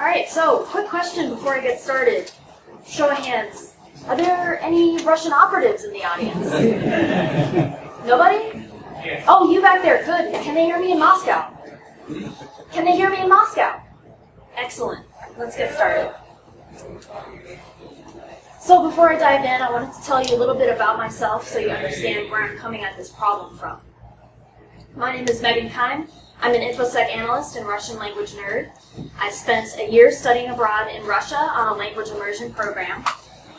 Alright, so quick question before I get started. Show of hands. Are there any Russian operatives in the audience? Nobody? Oh, you back there. Good. Can they hear me in Moscow? Can they hear me in Moscow? Excellent. Let's get started. So before I dive in, I wanted to tell you a little bit about myself so you understand where I'm coming at this problem from. My name is Megan Kime. I'm an InfoSec analyst and Russian language nerd. I spent a year studying abroad in Russia on a language immersion program.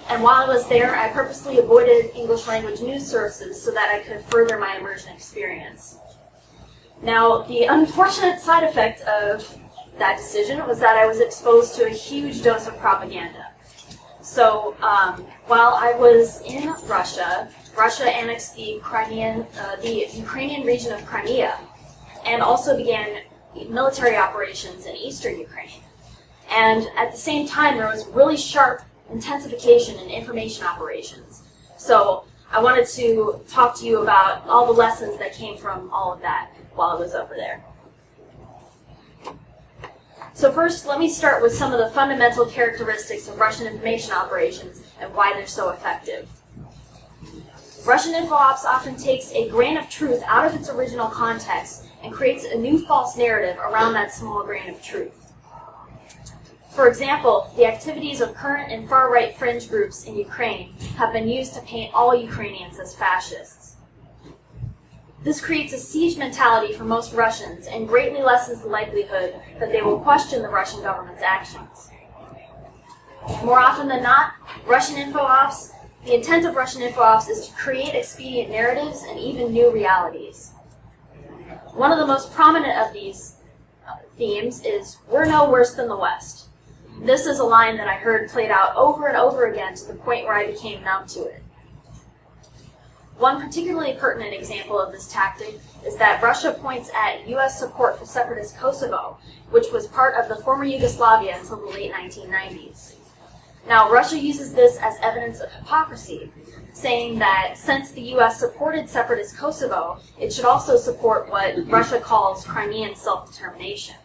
And while I was there, I purposely avoided English language news sources so that I could further my immersion experience. Now, the unfortunate side effect of that decision was that I was exposed to a huge dose of propaganda. So, while I was in Russia, Russia annexed the Ukrainian region of Crimea, and also began military operations in eastern Ukraine. And at the same time, there was really sharp intensification in information operations. So I wanted to talk to you about all the lessons that came from all of that while I was over there. So first, let me start with some of the fundamental characteristics of Russian information operations and why they're so effective. Russian info ops often takes a grain of truth out of its original context and creates a new false narrative around that small grain of truth. For example, the activities of current and far-right fringe groups in Ukraine have been used to paint all Ukrainians as fascists. This creates a siege mentality for most Russians and greatly lessens the likelihood that they will question the Russian government's actions. More often than not, the intent of Russian info ops is to create expedient narratives and even new realities. One of the most prominent of these themes is, "We're no worse than the West." This is a line that I heard played out over and over again to the point where I became numb to it. One particularly pertinent example of this tactic is that Russia points at U.S. support for separatist Kosovo, which was part of the former Yugoslavia until the late 1990s. Now, Russia uses this as evidence of hypocrisy, saying that since the U.S. supported separatist Kosovo, it should also support what Russia calls Crimean self-determination.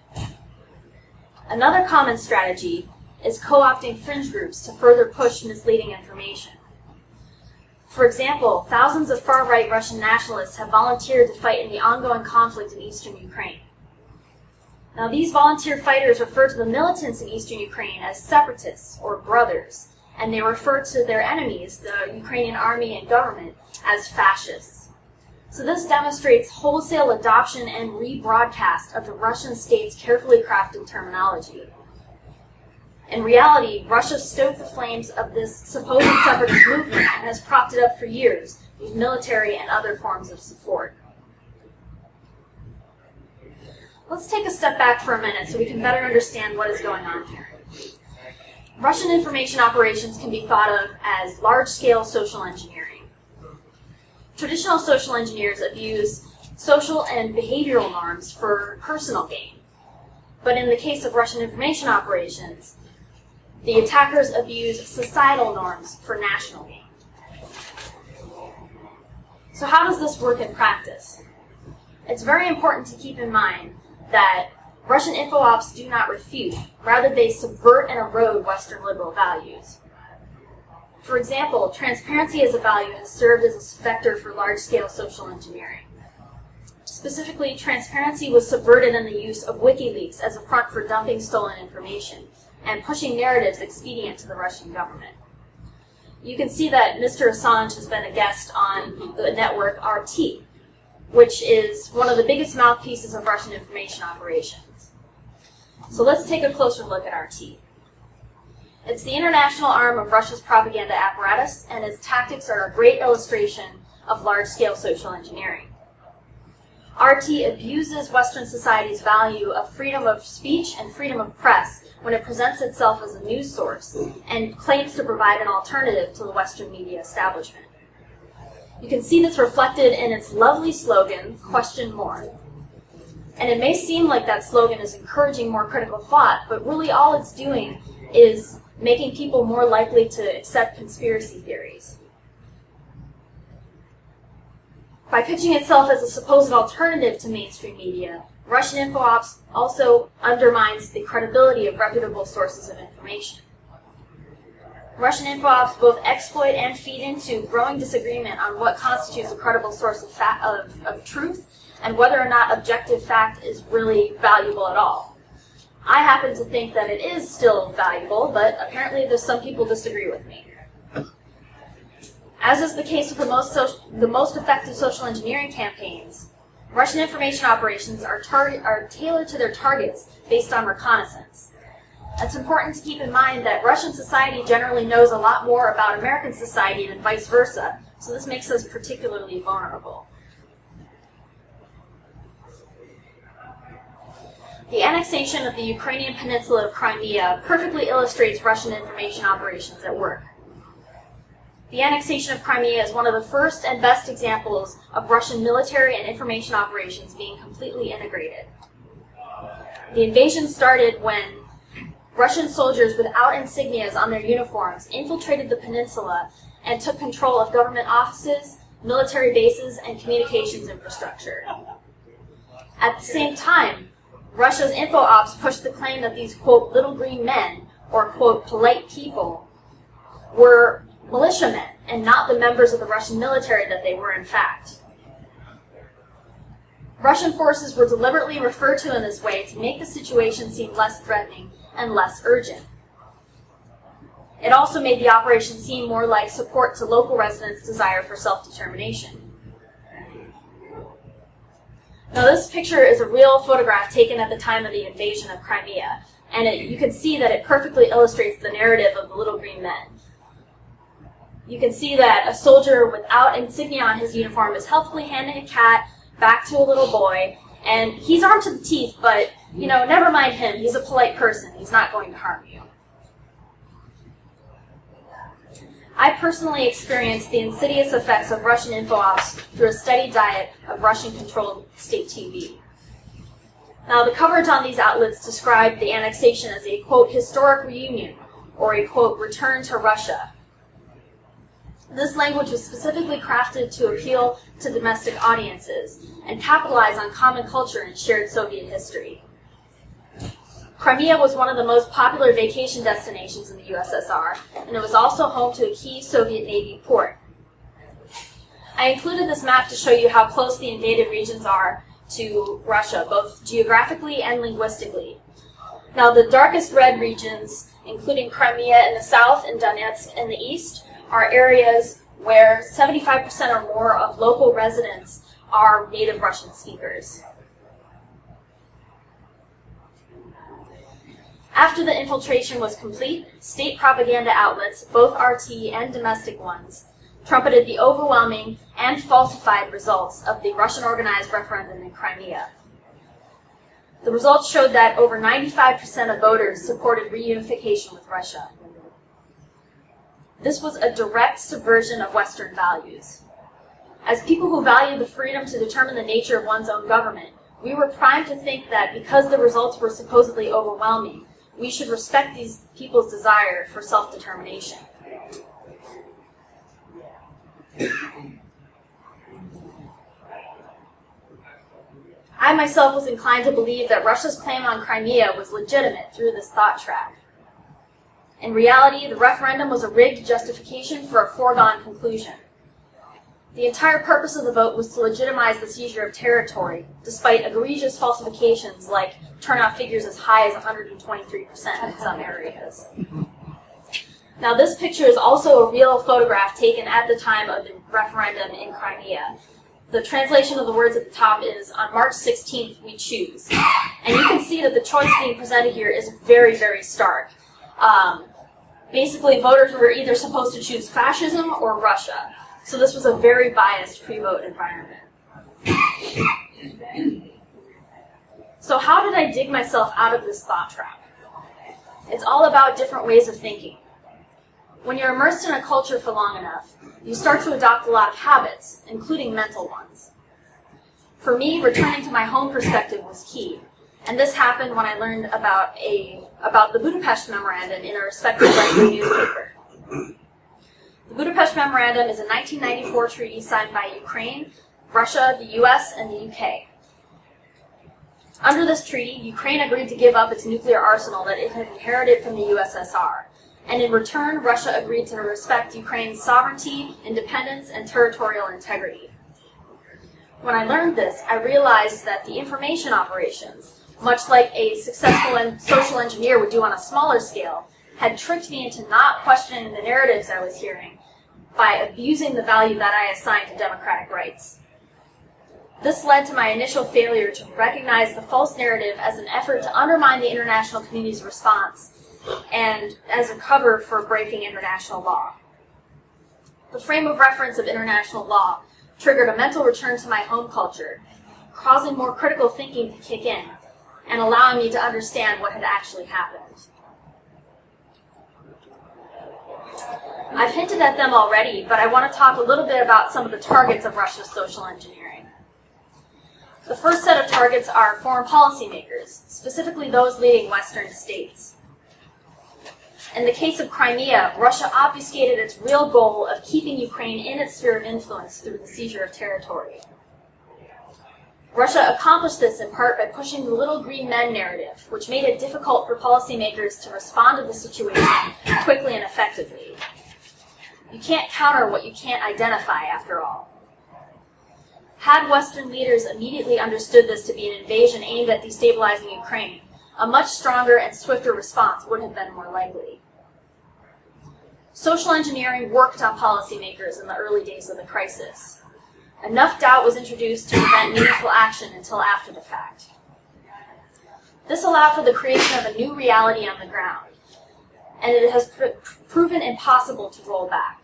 Another common strategy is co-opting fringe groups to further push misleading information. For example, thousands of far-right Russian nationalists have volunteered to fight in the ongoing conflict in eastern Ukraine. Now, these volunteer fighters refer to the militants in eastern Ukraine as separatists, or brothers, and they refer to their enemies, the Ukrainian army and government, as fascists. So this demonstrates wholesale adoption and rebroadcast of the Russian state's carefully crafted terminology. In reality, Russia stoked the flames of this supposed separatist movement and has propped it up for years with military and other forms of support. Let's take a step back for a minute so we can better understand what is going on here. Russian information operations can be thought of as large-scale social engineering. Traditional social engineers abuse social and behavioral norms for personal gain. But in the case of Russian information operations, the attackers abuse societal norms for national gain. So how does this work in practice? It's very important to keep in mind that Russian info ops do not refute, rather they subvert and erode Western liberal values. For example, transparency as a value has served as a vector for large-scale social engineering. Specifically, transparency was subverted in the use of WikiLeaks as a front for dumping stolen information and pushing narratives expedient to the Russian government. You can see that Mr. Assange has been a guest on the network RT, which is one of the biggest mouthpieces of Russian information operations. So let's take a closer look at RT. It's the international arm of Russia's propaganda apparatus, and its tactics are a great illustration of large-scale social engineering. RT abuses Western society's value of freedom of speech and freedom of press when it presents itself as a news source and claims to provide an alternative to the Western media establishment. You can see this reflected in its lovely slogan, "Question More." And it may seem like that slogan is encouraging more critical thought, but really all it's doing is making people more likely to accept conspiracy theories. By pitching itself as a supposed alternative to mainstream media, Russian info ops also undermines the credibility of reputable sources of information. Russian info ops both exploit and feed into growing disagreement on what constitutes a credible source of truth and whether or not objective fact is really valuable at all. I happen to think that it is still valuable, but apparently there's some people disagree with me. As is the case with the most effective social engineering campaigns, Russian information operations are tailored to their targets based on reconnaissance. It's important to keep in mind that Russian society generally knows a lot more about American society than vice versa, so this makes us particularly vulnerable. The annexation of the Ukrainian peninsula of Crimea perfectly illustrates Russian information operations at work. The annexation of Crimea is one of the first and best examples of Russian military and information operations being completely integrated. The invasion started when Russian soldiers without insignias on their uniforms infiltrated the peninsula and took control of government offices, military bases, and communications infrastructure. At the same time, Russia's info ops pushed the claim that these, quote, little green men, or, quote, polite people, were militiamen and not the members of the Russian military that they were in fact. Russian forces were deliberately referred to in this way to make the situation seem less threatening and less urgent. It also made the operation seem more like support to local residents' desire for self-determination. Now, this picture is a real photograph taken at the time of the invasion of Crimea, and you can see that it perfectly illustrates the narrative of the little green men. You can see that a soldier without insignia on his uniform is helpfully handing a cat back to a little boy, and he's armed to the teeth, but, never mind him. He's a polite person. He's not going to harm you. I personally experienced the insidious effects of Russian info ops through a steady diet of Russian-controlled state TV. Now, the coverage on these outlets described the annexation as a, quote, historic reunion, or a, quote, return to Russia. This language was specifically crafted to appeal to domestic audiences and capitalize on common culture and shared Soviet history. Crimea was one of the most popular vacation destinations in the USSR, and it was also home to a key Soviet Navy port. I included this map to show you how close the invaded regions are to Russia, both geographically and linguistically. Now, the darkest red regions, including Crimea in the south and Donetsk in the east, are areas where 75% or more of local residents are native Russian speakers. After the infiltration was complete, state propaganda outlets, both RT and domestic ones, trumpeted the overwhelming and falsified results of the Russian-organized referendum in Crimea. The results showed that over 95% of voters supported reunification with Russia. This was a direct subversion of Western values. As people who value the freedom to determine the nature of one's own government, we were primed to think that because the results were supposedly overwhelming, we should respect these people's desire for self-determination. I myself was inclined to believe that Russia's claim on Crimea was legitimate through this thought track. In reality, the referendum was a rigged justification for a foregone conclusion. The entire purpose of the vote was to legitimize the seizure of territory, despite egregious falsifications like turnout figures as high as 123% in some areas. Now, this picture is also a real photograph taken at the time of the referendum in Crimea. The translation of the words at the top is, "On March 16th, we choose." And you can see that the choice being presented here is very, very stark. Basically, voters were either supposed to choose fascism or Russia. So this was a very biased pre-vote environment. So how did I dig myself out of this thought trap? It's all about different ways of thinking. When you're immersed in a culture for long enough, you start to adopt a lot of habits, including mental ones. For me, returning to my home perspective was key. And this happened when I learned about the Budapest Memorandum in a respected right-wing newspaper. The Budapest Memorandum is a 1994 treaty signed by Ukraine, Russia, the US, and the UK. Under this treaty, Ukraine agreed to give up its nuclear arsenal that it had inherited from the USSR, and in return, Russia agreed to respect Ukraine's sovereignty, independence, and territorial integrity. When I learned this, I realized that the information operations, much like a successful social engineer would do on a smaller scale, had tricked me into not questioning the narratives I was hearing by abusing the value that I assigned to democratic rights. This led to my initial failure to recognize the false narrative as an effort to undermine the international community's response and as a cover for breaking international law. The frame of reference of international law triggered a mental return to my home culture, causing more critical thinking to kick in and allowing me to understand what had actually happened. I've hinted at them already, but I want to talk a little bit about some of the targets of Russia's social engineering. The first set of targets are foreign policymakers, specifically those leading Western states. In the case of Crimea, Russia obfuscated its real goal of keeping Ukraine in its sphere of influence through the seizure of territory. Russia accomplished this in part by pushing the little green men narrative, which made it difficult for policymakers to respond to the situation quickly and effectively. You can't counter what you can't identify, after all. Had Western leaders immediately understood this to be an invasion aimed at destabilizing Ukraine, a much stronger and swifter response would have been more likely. Social engineering worked on policymakers in the early days of the crisis. Enough doubt was introduced to prevent meaningful action until after the fact. This allowed for the creation of a new reality on the ground, and it has proven impossible to roll back.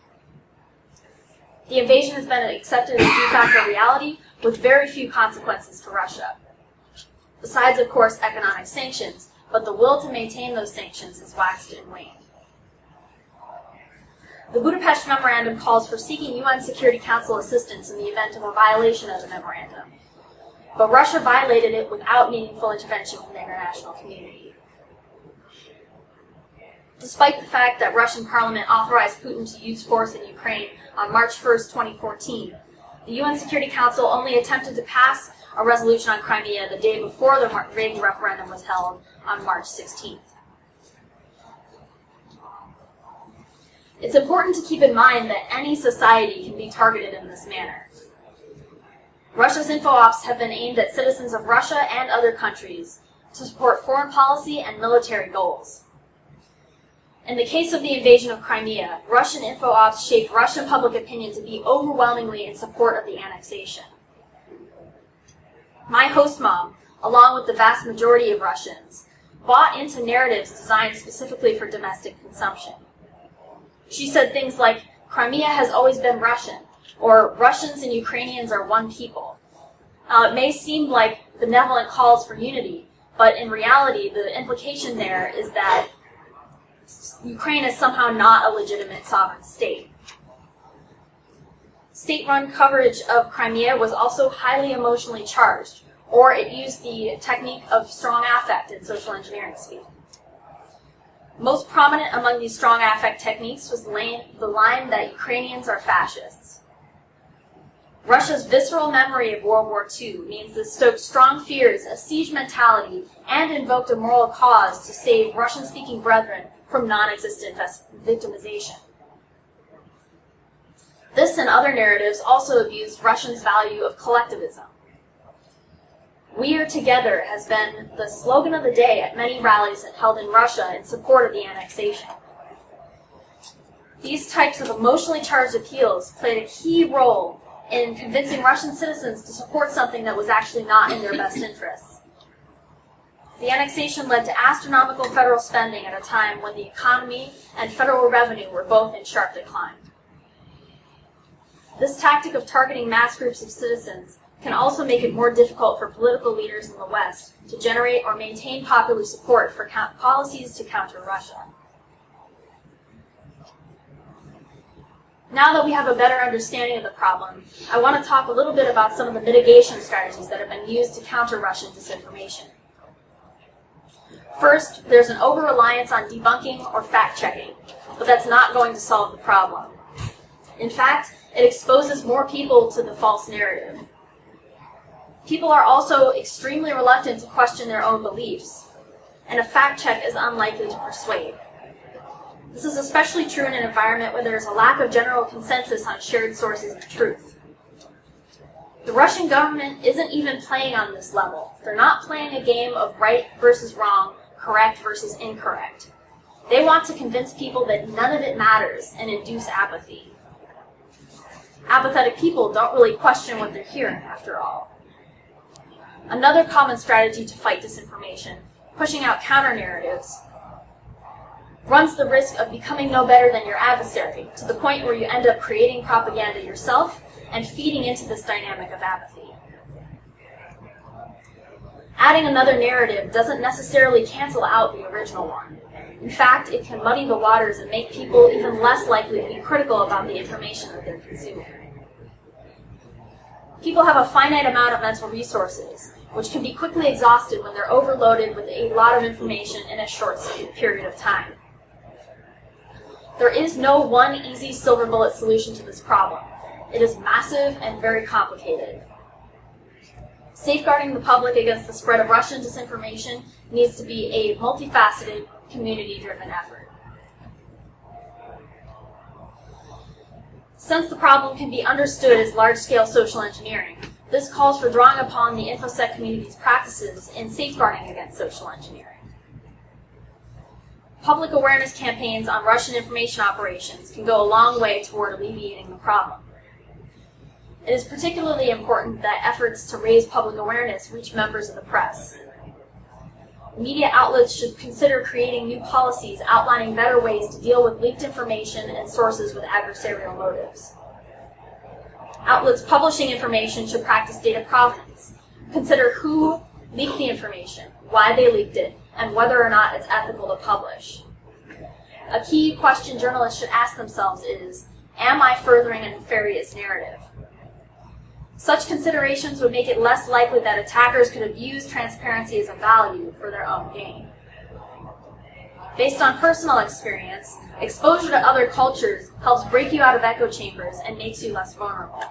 The invasion has been accepted as de facto reality with very few consequences to Russia. Besides, of course, economic sanctions, but the will to maintain those sanctions has waxed and waned. The Budapest Memorandum calls for seeking UN Security Council assistance in the event of a violation of the memorandum, but Russia violated it without meaningful intervention from the international community. Despite the fact that Russian parliament authorized Putin to use force in Ukraine on March 1st, 2014, the UN Security Council only attempted to pass a resolution on Crimea the day before the Reagan referendum was held on March 16th. It's important to keep in mind that any society can be targeted in this manner. Russia's info ops have been aimed at citizens of Russia and other countries to support foreign policy and military goals. In the case of the invasion of Crimea, Russian info ops shaped Russian public opinion to be overwhelmingly in support of the annexation. My host mom, along with the vast majority of Russians, bought into narratives designed specifically for domestic consumption. She said things like, "Crimea has always been Russian," or "Russians and Ukrainians are one people." Now, it may seem like benevolent calls for unity, but in reality, the implication there is that Ukraine is somehow not a legitimate sovereign state. State-run coverage of Crimea was also highly emotionally charged, or it used the technique of strong affect in social engineering speak. Most prominent among these strong affect techniques was the line that Ukrainians are fascists. Russia's visceral memory of World War II means this stoked strong fears, a siege mentality, and invoked a moral cause to save Russian-speaking brethren from non-existent victimization. This and other narratives also abused Russians' value of collectivism. "We are together" has been the slogan of the day at many rallies held in Russia in support of the annexation. These types of emotionally charged appeals played a key role in convincing Russian citizens to support something that was actually not in their best interests. The annexation led to astronomical federal spending at a time when the economy and federal revenue were both in sharp decline. This tactic of targeting mass groups of citizens can also make it more difficult for political leaders in the West to generate or maintain popular support for policies to counter Russia. Now that we have a better understanding of the problem, I want to talk a little bit about some of the mitigation strategies that have been used to counter Russian disinformation. First, there's an over-reliance on debunking or fact-checking, but that's not going to solve the problem. In fact, it exposes more people to the false narrative. People are also extremely reluctant to question their own beliefs, and a fact check is unlikely to persuade. This is especially true in an environment where there is a lack of general consensus on shared sources of truth. The Russian government isn't even playing on this level. They're not playing a game of right versus wrong, correct versus incorrect. They want to convince people that none of it matters and induce apathy. Apathetic people don't really question what they're hearing, after all. Another common strategy to fight disinformation, pushing out counter-narratives, runs the risk of becoming no better than your adversary, to the point where you end up creating propaganda yourself and feeding into this dynamic of apathy. Adding another narrative doesn't necessarily cancel out the original one. In fact, it can muddy the waters and make people even less likely to be critical about the information that they're consuming. People have a finite amount of mental resources, which can be quickly exhausted when they're overloaded with a lot of information in a short period of time. There is no one easy silver bullet solution to this problem. It is massive and very complicated. Safeguarding the public against the spread of Russian disinformation needs to be a multifaceted, community-driven effort. Since the problem can be understood as large-scale social engineering, this calls for drawing upon the InfoSec community's practices in safeguarding against social engineering. Public awareness campaigns on Russian information operations can go a long way toward alleviating the problem. It is particularly important that efforts to raise public awareness reach members of the press. Media outlets should consider creating new policies outlining better ways to deal with leaked information and sources with adversarial motives. Outlets publishing information should practice data provenance, consider who leaked the information, why they leaked it, and whether or not it's ethical to publish. A key question journalists should ask themselves is, am I furthering a nefarious narrative? Such considerations would make it less likely that attackers could abuse transparency as a value for their own gain. Based on personal experience, exposure to other cultures helps break you out of echo chambers and makes you less vulnerable.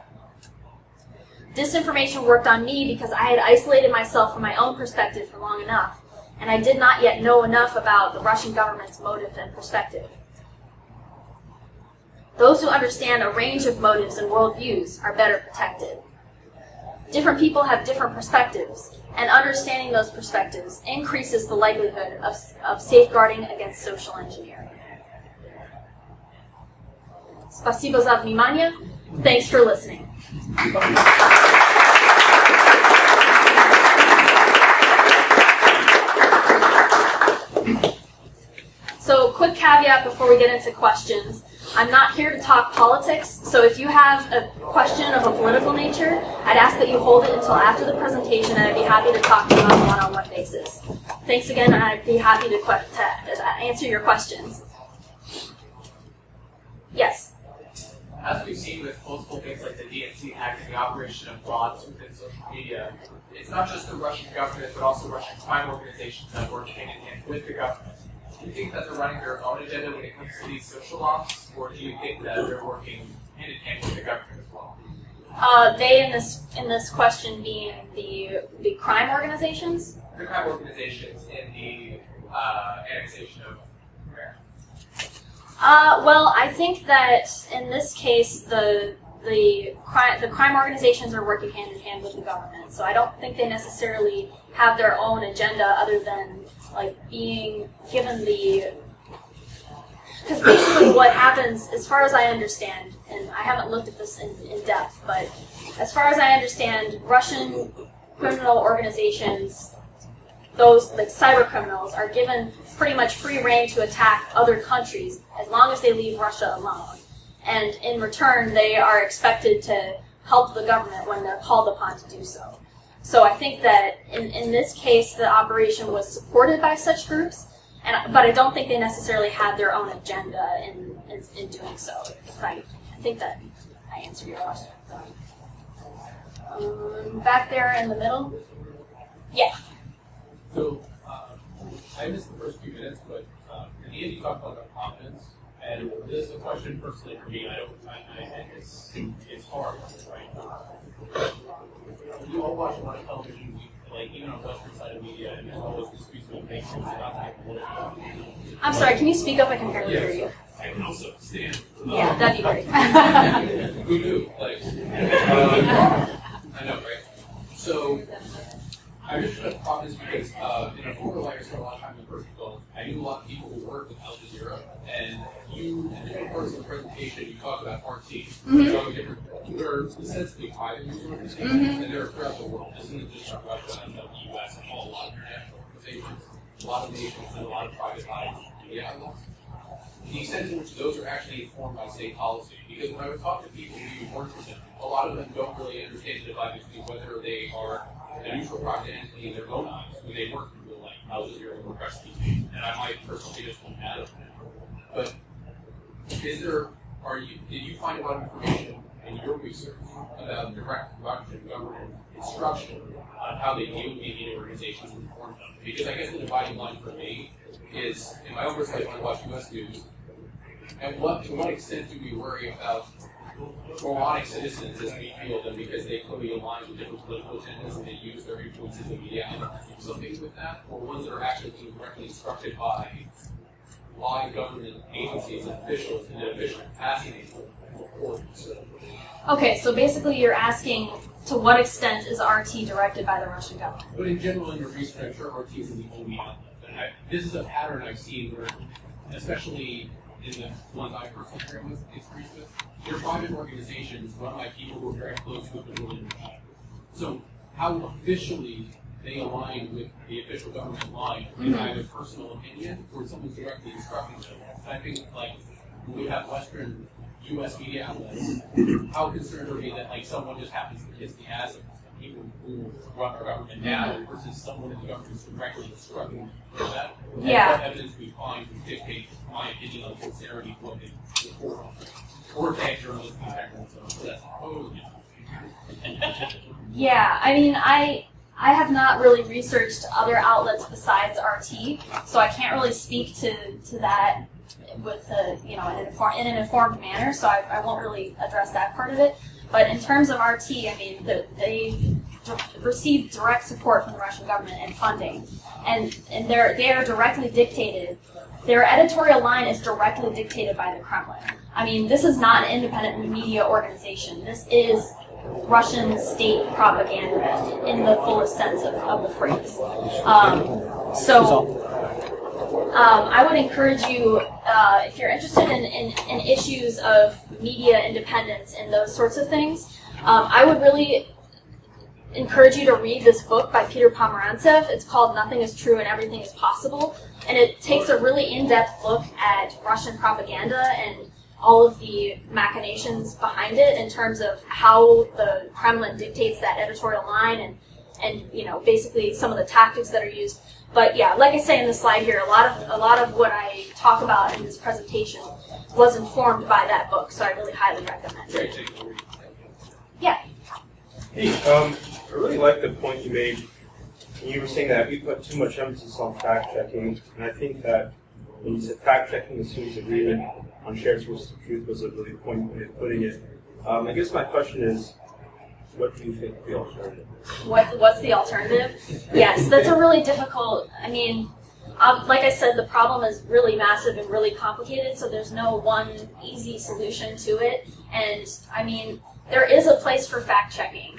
Disinformation worked on me because I had isolated myself from my own perspective for long enough, and I did not yet know enough about the Russian government's motive and perspective. Those who understand a range of motives and worldviews are better protected. Different people have different perspectives, and understanding those perspectives increases the likelihood of safeguarding against social engineering. Спасибо за внимание. Thanks for listening. So, quick caveat before we get into questions. I'm not here to talk politics, so if you have a question of a political nature, I'd ask that you hold it until after the presentation, and I'd be happy to talk to you on a one-on-one basis. Thanks again, and I'd be happy to answer your questions. Yes? As we've seen with multiple things like the DNC hacking, the operation of bots within social media, it's not just the Russian government, but also Russian crime organizations that work hand-in-hand with the government. Do you think that they're running their own agenda when it comes to these social ops, or do you think that they're working hand-in-hand with the government as well? They in this question being the crime organizations? The crime organizations in the annexation of America. Well, I think that in this case, the crime organizations are working hand in hand with the government. So I don't think they necessarily have their own agenda other than like being given the. Because basically, what happens, as far as I understand, and I haven't looked at this in depth, but as far as I understand, Russian criminal organizations, those like cyber criminals, are given pretty much free rein to attack other countries as long as they leave Russia alone. And in return, they are expected to help the government when they're called upon to do so. So I think that in this case, the operation was supported by such groups, but I don't think they necessarily had their own agenda in doing so. I think that I answered your question. Back there in the middle? Yeah. So, I missed the first few minutes, but in the end you talked about confidence, and this is a question personally for me. It's hard, right? You don't watch a lot of television, like even on the Western side of media, and there's always disputes between fake news about that. I'm sorry, can you speak up? I can barely hear you. I can also stand. Yeah, that'd be great. Who knew? Like, I know, right? So, I just had a problem is because in a former life I spent a lot of time in Portugal. I knew a lot of people who worked with Al Jazeera, and in different parts of the presentation, you talk about RT. You talk about different, they're essentially private news organizations, and they're throughout the world. This isn't just Russia and the US, and a lot of international organizations, a lot of nations, and a lot of privatized media outlets. The extent to which those are actually informed by state policy. Because when I would talk to people who work with them, a lot of them don't really understand the divide between whether they are a neutral private entity in their own eyes, who they work for, like Al Jazeera or Press TV, and I might personally just want out of that. But did you find a lot of information in your research about direct government instruction on how they deal with media organizations and inform them? Because I guess the dividing line for me is, in my own perspective, when I watch U.S. news, to what extent do we worry about moronic citizens as we feel them because they clearly align with different political agendas and they use their influence in the media and do something with that, or ones that are actually being directly instructed by government agencies and officials in an official capacity for Okay, so basically you're asking to what extent is RT directed by the Russian government? But in general, in your research, I'm sure RT is in the only outlet. This is a pattern I've seen where, especially in the ones I personally experience with, they're private organizations run by people who are very close with the ruling regime. So how officially they align with the official government line is either personal opinion or someone's directly instructing them. I think, like, when we have Western U.S. media outlets, how concerned are we that, like, someone just happens to kiss the ass of people who run our government now versus someone in the government is directly instructing that? Yeah. What evidence we find to dictate my opinion on sincerity of what they report on? Or bad journalism in general, so that's totally different. Yeah, I mean, I have not really researched other outlets besides RT, so I can't really speak to that with in an informed manner. So I won't really address that part of it. But in terms of RT, I mean, they receive direct support from the Russian government and funding, and they are directly dictated. Their editorial line is directly dictated by the Kremlin. I mean, this is not an independent media organization. This is Russian state propaganda in the fullest sense of the phrase. I would encourage you, if you're interested in issues of media independence and those sorts of things, I would really encourage you to read this book by Peter Pomerantsev. It's called Nothing is True and Everything is Possible, and it takes a really in-depth look at Russian propaganda and all of the machinations behind it in terms of how the Kremlin dictates that editorial line and basically some of the tactics that are used. But yeah, like I say in the slide here, a lot of what I talk about in this presentation was informed by that book, so I really highly recommend it. Yeah. Hey, I really like the point you made. You were saying that we put too much emphasis on fact-checking, and I think that when you said fact-checking assumes agreement on shared sources of truth was a really point way of putting it. I guess my question is, what do you think the alternative is? What's the alternative? Yes, that's a really difficult, I mean, like I said, the problem is really massive and really complicated, so there's no one easy solution to it. And, I mean, there is a place for fact-checking.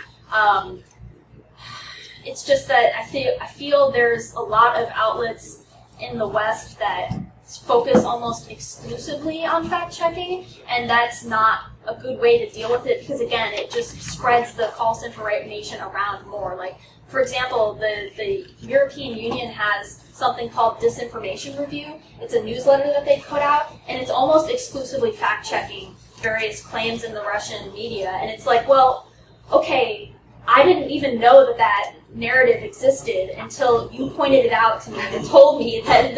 It's just that I feel there's a lot of outlets in the West that focus almost exclusively on fact-checking, and that's not a good way to deal with it because, again, it just spreads the false information around more. Like, for example, the European Union has something called Disinformation Review. It's a newsletter that they put out, and it's almost exclusively fact-checking various claims in the Russian media. And it's like, well, okay, I didn't even know that narrative existed until you pointed it out to me and told me that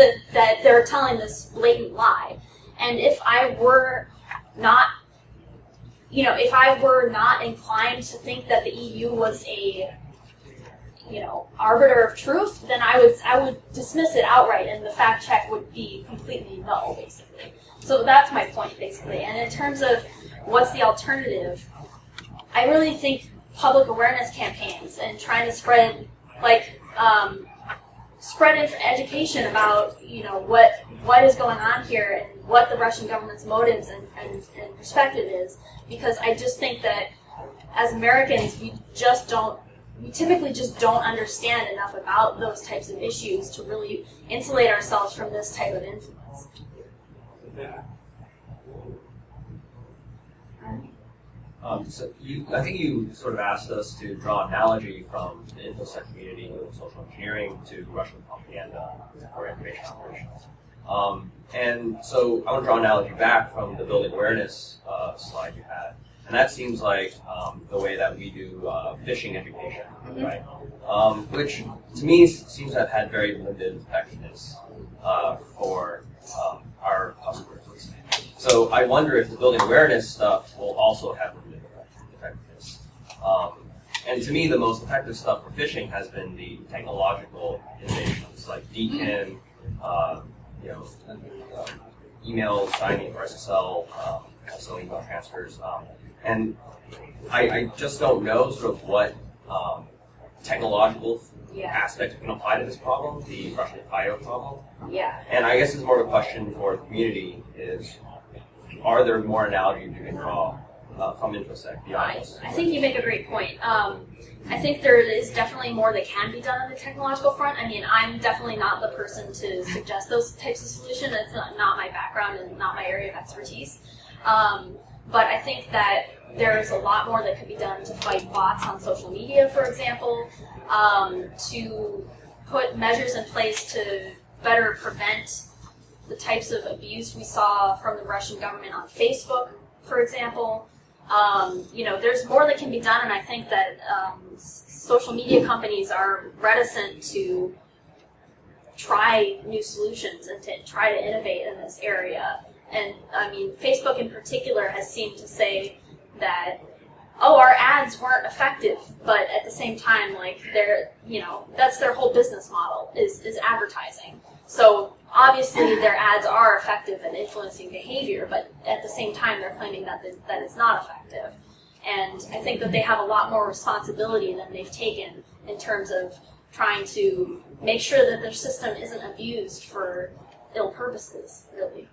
they're telling this blatant lie. And if I were not, if I were not inclined to think that the EU was a, arbiter of truth, then I would dismiss it outright, and the fact check would be completely null, basically. So that's my point, basically. And in terms of what's the alternative, I really think public awareness campaigns and trying to spread education about what is going on here and what the Russian government's motives and perspective is, because I just think that as Americans we typically just don't understand enough about those types of issues to really insulate ourselves from this type of influence. I think you sort of asked us to draw an analogy from the InfoSec community with social engineering to Russian propaganda or information operations. And so I want to draw an analogy back from the building awareness slide you had. And that seems like the way that we do phishing education, right? Which to me seems to have had very limited effectiveness for our customers. So I wonder if the building awareness stuff will also have limited effectiveness. And to me, the most effective stuff for phishing has been the technological innovations like DKIM, email signing or SSL, SSL email transfers. And I just don't know sort of what technological aspects we can apply to this problem, the Russian IO problem. Yeah. And I guess it's more of a question for the community is, are there more analogies you can draw from InfoSec beyond this? I think you make a great point. I think there is definitely more that can be done on the technological front. I mean, I'm definitely not the person to suggest those types of solutions. It's not my background and not my area of expertise. But I think that there's a lot more that could be done to fight bots on social media, for example, to put measures in place to better prevent the types of abuse we saw from the Russian government on Facebook, for example. There's more that can be done, and I think that social media companies are reticent to try new solutions and to try to innovate in this area. And I mean, Facebook in particular has seemed to say that, oh, our ads weren't effective, but at the same time, like that's their whole business model is advertising. So obviously their ads are effective at influencing behavior, but at the same time they're claiming that it's not effective. And I think that they have a lot more responsibility than they've taken in terms of trying to make sure that their system isn't abused for ill purposes, really.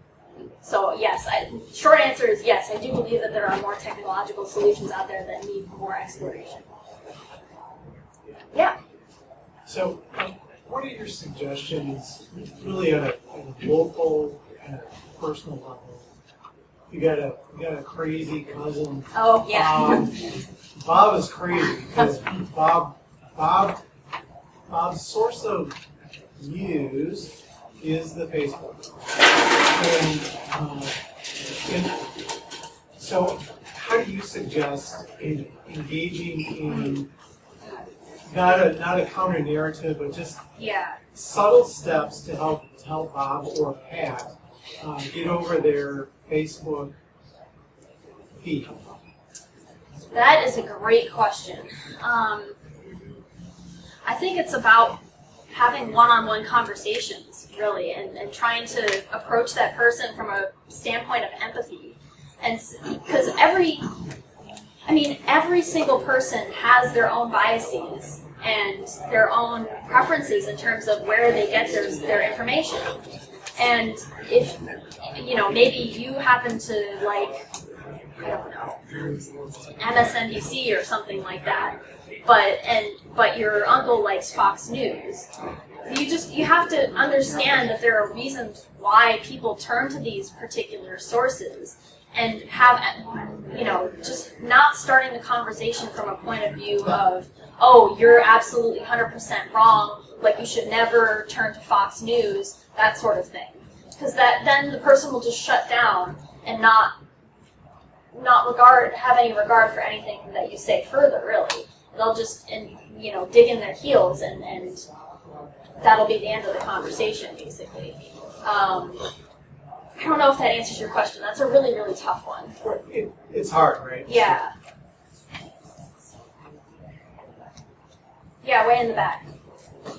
So yes, short answer is yes, I do believe that there are more technological solutions out there that need more exploration. Yeah? So what are your suggestions really at a local and a personal level? You got a crazy cousin. Oh, yeah. Bob is crazy because Bob's source of news is the Facebook. And so how do you suggest engaging in not a counter narrative, but just subtle steps to help Bob or Pat get over their Facebook feed? That is a great question. I think it's about having one-on-one conversations, really, and trying to approach that person from a standpoint of empathy. And because every single person has their own biases and their own preferences in terms of where they get their information. And if, maybe you happen to like, I don't know, MSNBC or something like that, but your uncle likes Fox News. You have to understand that there are reasons why people turn to these particular sources, and have, just not starting the conversation from a point of view of, oh, you're absolutely 100% wrong, like you should never turn to Fox News, that sort of thing. Because then the person will just shut down and not have any regard for anything that you say further, really. They'll just, dig in their heels, and that'll be the end of the conversation, basically. I don't know if that answers your question. That's a really, really tough one. It's hard, right? Yeah. Yeah, way in the back.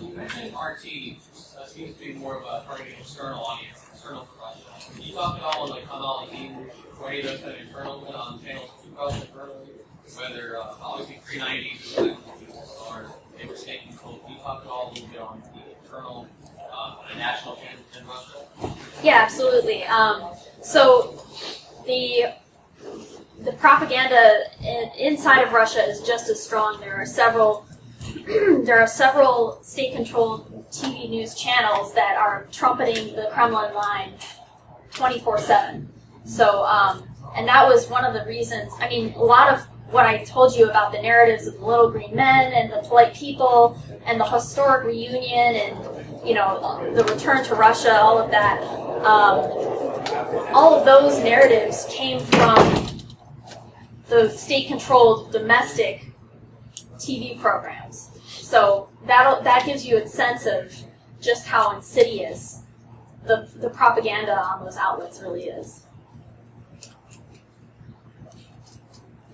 You mentioned RT seems to be more of a targeting external audience, external professionals. Can you talk at all on how any of those kind of internal channels you cross internally? whether obviously pre-90s or they were state controlled. Can you talk at all a little bit on the internal and national changes in Russia? Yeah, absolutely. So the propaganda inside of Russia is just as strong. There are several state-controlled TV news channels that are trumpeting the Kremlin line 24/7. So, and that was one of the reasons. I mean, a lot of what I told you about the narratives of the little green men and the polite people and the historic reunion and the return to Russia, all of that. All of those narratives came from the state-controlled domestic TV programs. So that gives you a sense of just how insidious the propaganda on those outlets really is.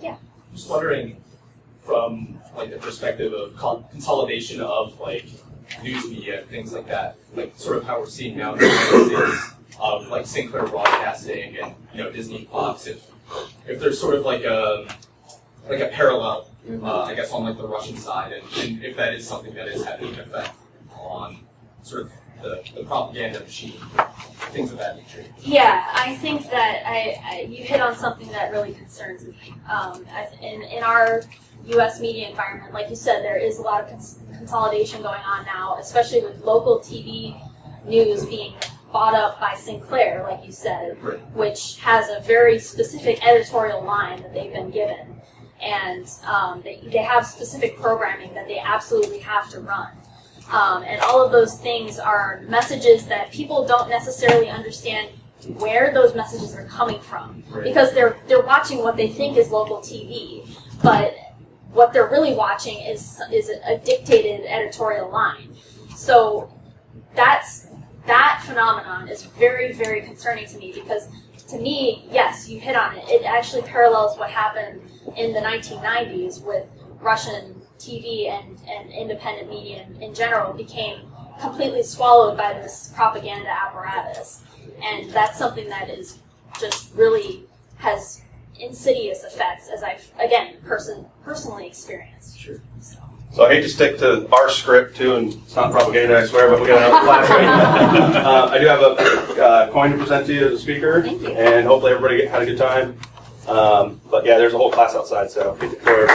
Yeah. Just wondering, from like the perspective of consolidation of like news media, things like that, like sort of how we're seeing now in the United States of like Sinclair Broadcasting and Disney Fox, if there's sort of like a parallel, I guess, on like the Russian side, and if that is something that is having an effect on sort of the propaganda machine, things of that nature. Yeah, I think that you hit on something that really concerns me. In our U.S. media environment, like you said, there is a lot of consolidation going on now, especially with local TV news being bought up by Sinclair, like you said, which has a very specific editorial line that they've been given. And they have specific programming that they absolutely have to run. And all of those things are messages that people don't necessarily understand where those messages are coming from, because they're watching what they think is local TV, but what they're really watching is a dictated editorial line. So that phenomenon is very, very concerning to me, because to me, yes, you hit on it. It actually parallels what happened in the 1990s with Russian TV and independent media in general became completely swallowed by this propaganda apparatus. And that's something that is just really has insidious effects, as I've, again, personally experienced. Sure. So I hate to stick to our script, too, and it's not propaganda, I swear, but we got another class right I do have a coin to present to you as a speaker. Thank you. And hopefully everybody had a good time. But yeah, there's a whole class outside, so hit the floor.